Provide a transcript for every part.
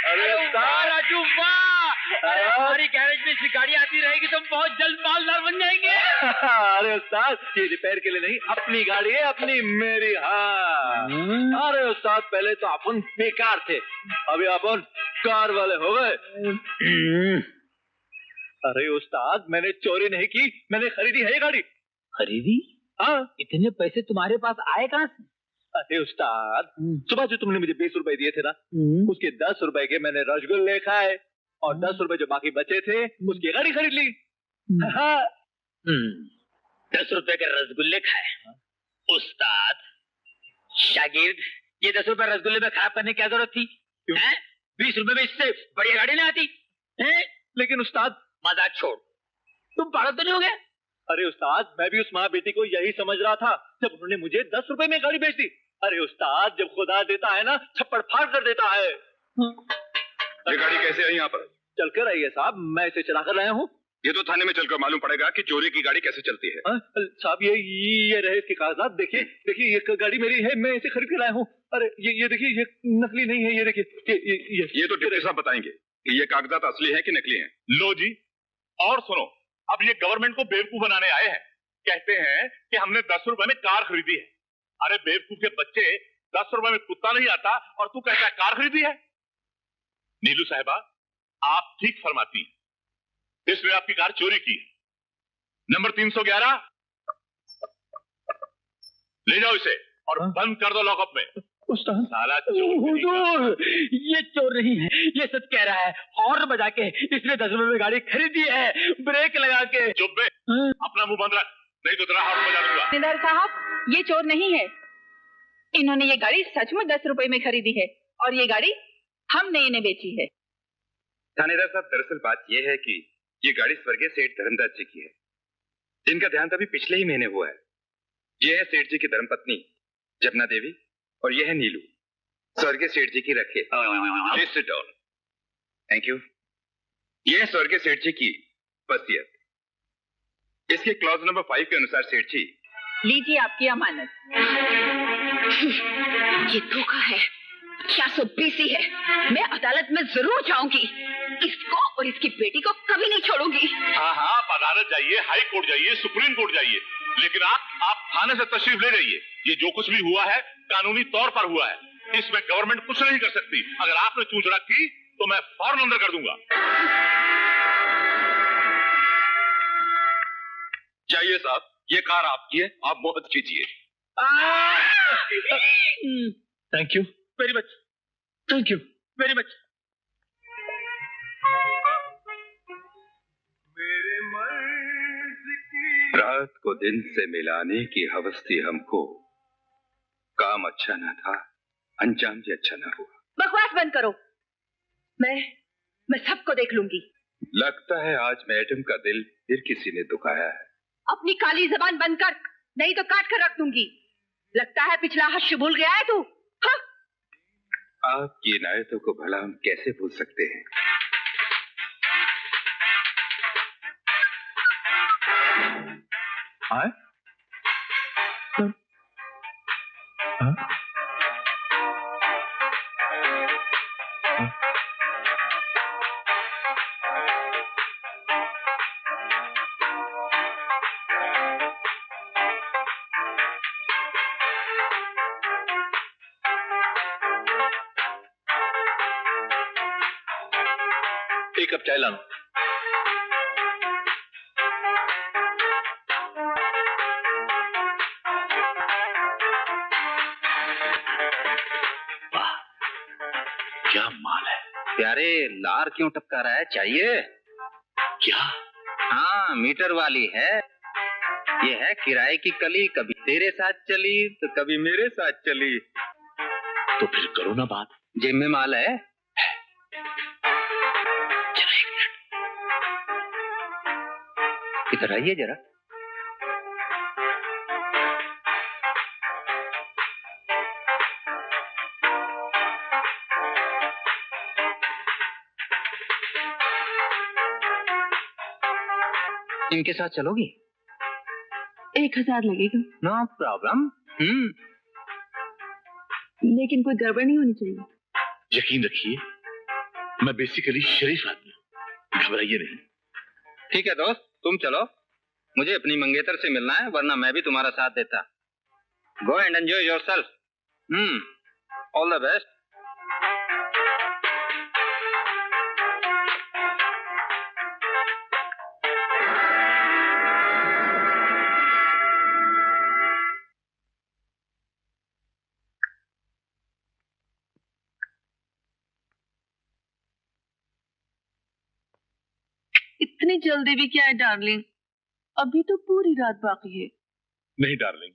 अरे उस्ताद राजू वाह! अरे हमारी गैरेज में ऐसी गाड़ी आती रहेगी तो बहुत जल्द मालदार बन जाएंगे। अरे उस्ताद ये रिपेयर के लिए नहीं, अपनी गाड़ी है अपनी, मेरी। हाँ अरे उस्ताद पहले तो अपन बेकार थे, अभी अपन कार वाले हो गए। अरे उस्ताद मैंने चोरी नहीं की, मैंने खरीदी है ये गाड़ी। खरीदी? हाँ। इतने पैसे तुम्हारे पास आए कहाँ से? अरे उस्ताद सुबह जो तुमने मुझे 20 रुपए दिए थे ना, उसके 10 रुपए के मैंने रसगुल्ले खाए और 10 रुपए जो बाकी बचे थे उसकी गाड़ी खरीद ली। हाँ। 10 रुपए के रसगुल्ले खाए। उस्ताद शागिर्द, ये 10 रुपए रसगुल्ले में खराब करने की क्या जरूरत थी? 20 रुपए में इससे बढ़िया गाड़ी नहीं आती है? लेकिन उस्ताद मजाक छोड़, तुम पागल तो नहीं हो गए? अरे उस्ताद मैं भी उस माँ बेटी को यही समझ रहा था जब उन्होंने मुझे 10 रुपए में गाड़ी बेच दी। अरे उस्ताद जब खुदा देता है ना छप्पड़ फाड़ कर देता है। ये गाड़ी कैसे आई यहाँ पर? चलकर आई है साहब, मैं इसे चला कर लाया हूँ। ये तो थाने में चलकर मालूम पड़ेगा कि चोरी की गाड़ी कैसे चलती है। साहब ये रहे इसके कागजात, देखिए देखिए ये गाड़ी मेरी है, मैं इसे खरीद के लाया हूँ। अरे ये देखिए ये नकली नहीं है, ये देखिए ये तो डिप्टी साहब बताएंगे कि ये कागजात असली है कि नकली है। लो जी, और सुनो, अब ये गवर्नमेंट को बेवकूफ बनाने आए हैं। कहते हैं कि हमने 10 रुपए में कार खरीदी है। अरे बेवकूफ के बच्चे, 10 रुपए में कुत्ता नहीं आता और तू कहता है कार खरीदी है। नीलू साहिबा आप ठीक फरमाती हैं, इसने आपकी कार चोरी की है। नंबर 311 ले जाओ इसे और बंद कर दो लॉकअप में। साला चोर! ये चोर नहीं है, ये सच कह रहा है। हॉर्न बजा के इसने 10 रुपए में गाड़ी खरीदी है, ब्रेक लगा के। चुप बे, अपना मुंह बंद रख, नहीं तो तेरा हॉर्न बजा दूंगा। थानेदार साहब ये चोर नहीं है, इन्होंने ये गाड़ी सच में 10 रुपए में खरीदी है और ये गाड़ी हमने इन्हें बेची है। थानेदार साहब दरअसल बात यह है कि ये गाड़ी स्वर्गीय सेठ धर्मदास जी की है, जिनका देहांत अभी पिछले ही महीने हुआ है। ये है सेठ जी की धर्मपत्नी जपना देवी और यह है नीलू, स्वर्गीय सेठ जी की रखे। Please sit down. Thank you. यह है स्वर्गीय सेठ जी की वसीयत। इसके क्लॉज नंबर 5 के अनुसार सेठ जी लीजिए आपकी अमानत। ये धोखा है, 420 है। मैं अदालत में जरूर जाऊंगी, इसको और इसकी बेटी को कभी नहीं छोड़ूंगी। हाँ हाँ, आप अदालत जाइए, हाई कोर्ट जाइए, सुप्रीम कोर्ट जाइए, लेकिन आप थाने से तशरीफ ले जाइए। ये जो कुछ भी हुआ है कानूनी तौर पर हुआ है, इसमें गवर्नमेंट कुछ नहीं कर सकती। अगर आपने चूचड़ा की तो मैं फौरन अंदर कर दूंगा। जाइए साहब, ये कार आपकी है, आप बहुत कीजिए। Thank you very much, thank you very much. रात को दिन से मिलाने की हवस थी हमको, काम अच्छा ना था, अंजाम भी अच्छा ना हुआ। बकवास बंद करो, मैं सबको देख लूंगी। लगता है आज मैडम का दिल फिर किसी ने दुखाया है। अपनी काली जबान बंद कर, नहीं तो काट कर रख दूंगी। लगता है पिछला हश्श भूल गया है तू। हाँ? आपकी इनायतों को भला हम कैसे भूल सकते हैं। हाँ? एक कप चाय लाना। क्या माल है प्यारे, लार क्यों टपका रहा है? चाहिए क्या? हाँ, मीटर वाली है। ये है किराए की कली, कभी तेरे साथ चली तो कभी मेरे साथ चली। तो फिर करो ना बात। जेब में माल है? जरा एक मिनट, इधर आइए जरा। इनके साथ चलोगी? 1000 लगेगा। No problem. लेकिन कोई गड़बड़ नहीं होनी चाहिए। यकीन रखिए मैं बेसिकली शरीफ आदमी हूँ, घबराइए नहीं। ठीक है दोस्त, तुम चलो, मुझे अपनी मंगेतर से मिलना है, वरना मैं भी तुम्हारा साथ देता। Go and enjoy yourself. All the best. इतनी जल्दी भी क्या है डार्लिंग, अभी तो पूरी रात बाकी है। नहीं डार्लिंग,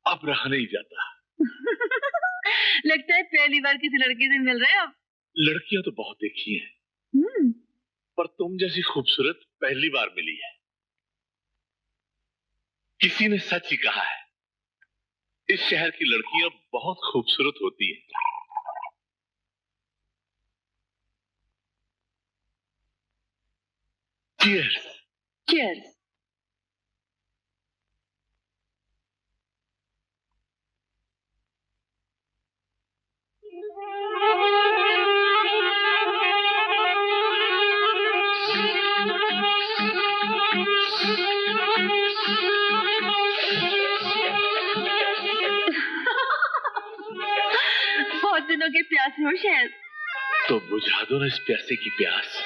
अब रहा नहीं जाता। लगता है पहली बार किसी लड़की से मिल रहे हैं आप। लड़कियां तो बहुत देखी हैं, पर तुम जैसी खूबसूरत पहली बार मिली है। किसी ने सच ही कहा है, इस शहर की लड़कियां बहुत खूबसूरत होती हैं। Cheers. Cheers. बहुत दिनों के प्यासे हो शायद, तो बुझा दो ना इस प्यासे की प्यास।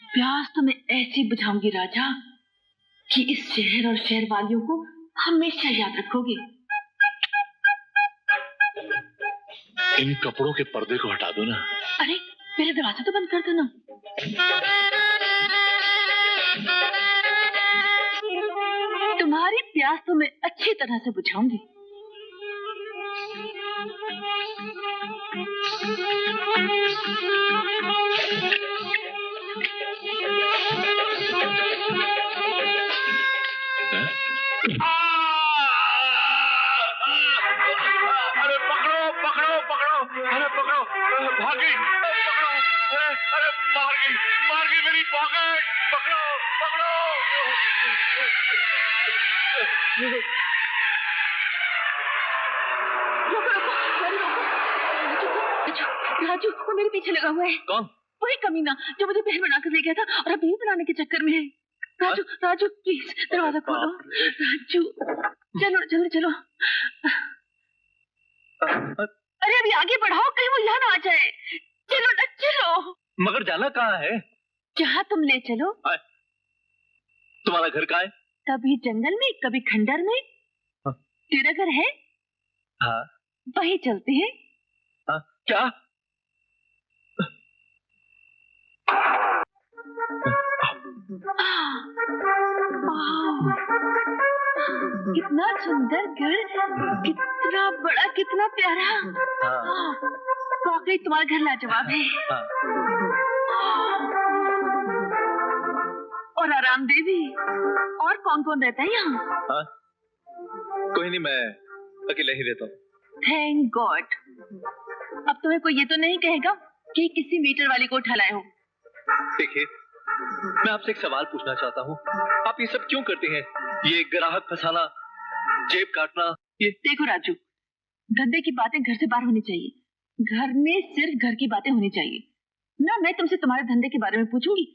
प्यास तो मैं ऐसी बुझाऊंगी राजा कि इस शहर और शहर वालियों को हमेशा याद रखोगे। इन कपड़ों के पर्दे को हटा दो ना। अरे मेरा दरवाजा तो बंद कर दो ना। तुम्हारी प्यास तो मैं अच्छी तरह से बुझाऊंगी। अरे पकड़ो पकड़ो पकड़ो, अरे पकड़ो, भाग गई, पकड़ो, अरे मार गई मेरी पॉकेट, पकड़ो पकड़ो। राजू, वो मेरे पीछे लगा हुआ है। कौन? वही कमीना जो मुझे बहन बनाकर ले गया था और अब यही बनाने के चक्कर में है। राजू, राजू प्लीज दरवाजा खोलो। राजू चलो जल्दी चलो। अरे अभी आगे बढ़ाओ, कहीं वो यहाँ ना आ जाए। चलो ना चलो। मगर जाना कहाँ है? जहाँ तुम ले चलो। तुम्हारा घर कहाँ है? कभी जंगल में, कभी खंडर में। हाँ। तेरा घर है? हाँ। वही चलते हैं। हाँ, क्या? कितना सुंदर घर, कितना बड़ा, कितना प्यारा। वाकई तुम्हारा घर लाजवाब है। और आरामदेह भी। और कौन कौन रहता है यहाँ? कोई नहीं, मैं अकेले ही रहता हूँ। Thank God. अब तुम्हें कोई ये तो नहीं कहेगा कि किसी मीटर वाली को उठा लाए हो। देखिए, मैं आपसे एक सवाल पूछना चाहता हूँ, आप ये सब क्यों करते हैं? ये ग्राहक फंसाना, जेब काटना, ये। देखो राजू, धंधे की बातें घर से बाहर होनी चाहिए। घर में सिर्फ घर की बातें होनी चाहिए। ना मैं तुमसे तुम्हारे धंधे के बारे में पूछूंगी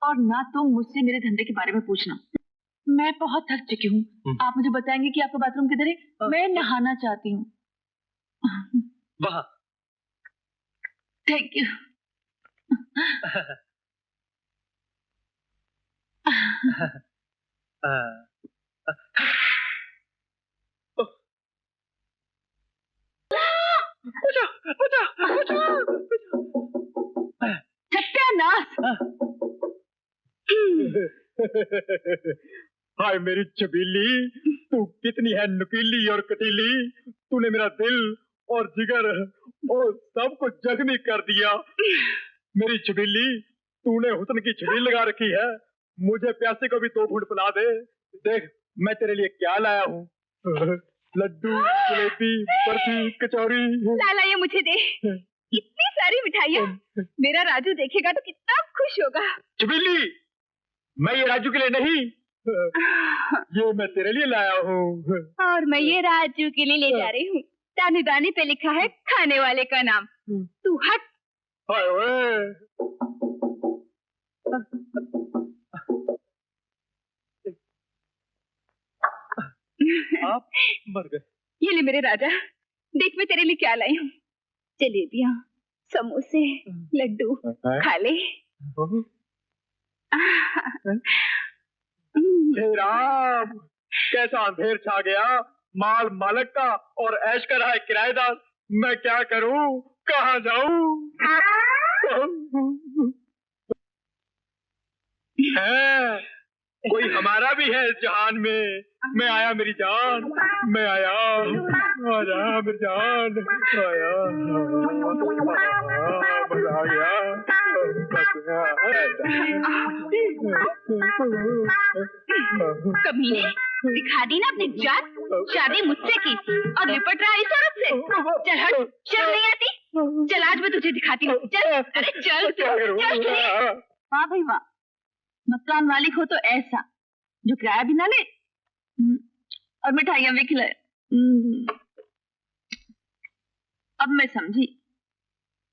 और ना तुम मुझसे मेरे धंधे के बारे में पूछना। मैं बहुत थक चुकी हूँ। आप मुझे बताएंगे कि आपका बाथरूम किधर है? मैं नहाना चाहती हूँ। वहाँ। Thank you. सत्यानाश। हाय मेरी छबीली, तू कितनी है नुकीली और कटीली। तूने मेरा दिल और जिगर और सब कुछ जख्मी कर दिया। मेरी छबीली, तूने हुस्न की छबील लगा रखी है। मुझे प्यासे को भी 2 घूंट पिला दे। देख मैं तेरे लिए क्या लाया हूँ। लड्डू, जलेबी, बर्फी, कचौरी। लाला ये मुझे दे। इतनी सारी मिठाइयाँ। मेरा राजू देखेगा तो कितना खुश होगा। छबीली, मैं ये राजू के लिए नहीं, ये मैं तेरे लिए लाया हूँ। और मैं ये राजू के लिए ले जा रही हूँ। दाने दाने पे लिखा है खाने वाले का नाम। तू हट हाय ओए। आप मर गए। ये ले मेरे राजा, देख मैं तेरे लिए क्या लाई हूँ। जलेबियाँ, समोसे, लड्डू, खा ले। हे राम, कैसा अंधेर छा गया। माल मालिक का और ऐश कर रहा है किराएदार। मैं क्या करूं, कहाँ जाऊं? है कोई हमारा भी है इस जहान में। मैं आया मेरी जान, मैं आया, आया मेरी जान, आया, मजा आ गया। कमीने, दिखा दी ना अपनी जात। शादी मुझसे की और लिपट रहा इस औरत से। चल हट, शर्म नहीं आती? चल आज मैं तुझे दिखाती हूँ। चल, अरे चल, चल। वाह भाई वाह, मकान मालिक हो तो ऐसा जो किराया भी ना ले और मिठाइयां भी खिलाए। अब मैं समझी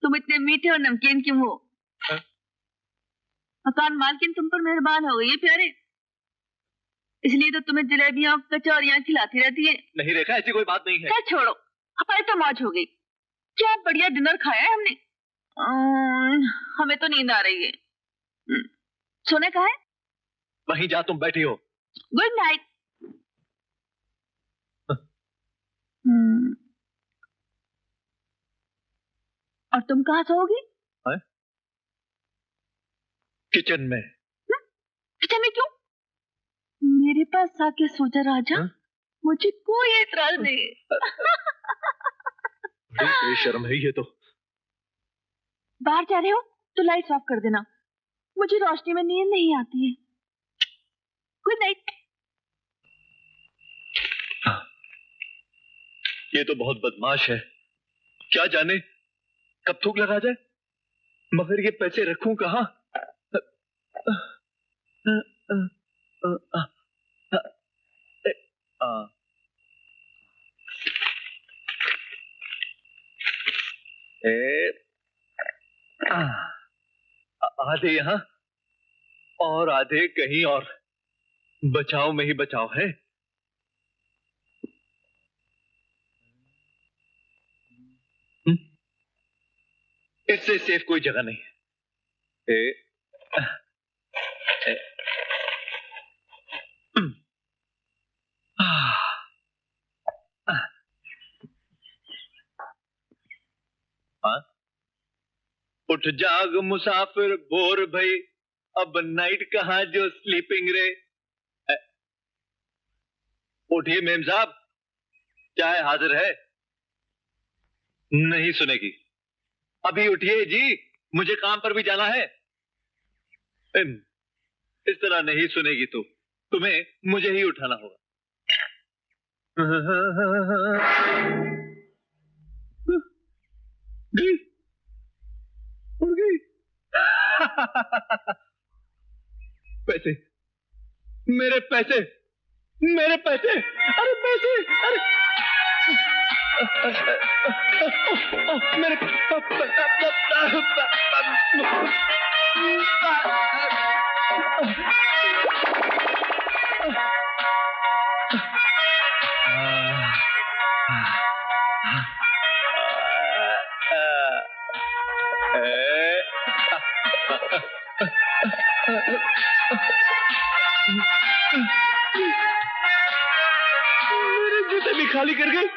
तुम इतने मीठे और नमकीन क्यों हो। मकान मालकिन तुम पर मेहरबान हो गई है प्यारे, इसलिए तो तुम्हें जलेबियां कचौरियां खिलाती रहती है। नहीं रेखा, ऐसी कोई बात नहीं है। खैर छोड़ो, हमारी तो मौज हो गई। क्या बढ़िया डिनर खाया है हमने। हमें तो नींद आ रही है। सोने का है? वहीं जा तुम बैठी हो। Good night. और तुम कहाँ सोओगी? किचन में। किचन में क्यों? मेरे पास आके सोचा राजा, मुझे कोई एतराज नहीं। शर्म है ये तो। बाहर जा रहे हो तो लाइट्स ऑफ कर देना, मुझे रोशनी में नींद नहीं आती है। Good night. ये तो बहुत बदमाश है, क्या जाने कब थूक लगा जाए। मगर ये पैसे रखूं कहाँ? आधे यहाँ और आधे कहीं और। बचाव में ही बचाव है। इससे सेफ कोई जगह नहीं है। उठ जाग मुसाफिर बोर भई, अब नाइट कहाँ जो स्लीपिंग रे। उठिए मेम साहब, चाय हाजिर है। नहीं सुनेगी। अभी उठिए जी, मुझे काम पर भी जाना है। इस तरह नहीं सुनेगी तो तुम्हें मुझे ही उठाना होगा। उड़ गई। पैसे, मेरे पैसे, मेरे पैसे, अरे पैसे, अरे मेरे मेरे जूते भी खाली कर गए।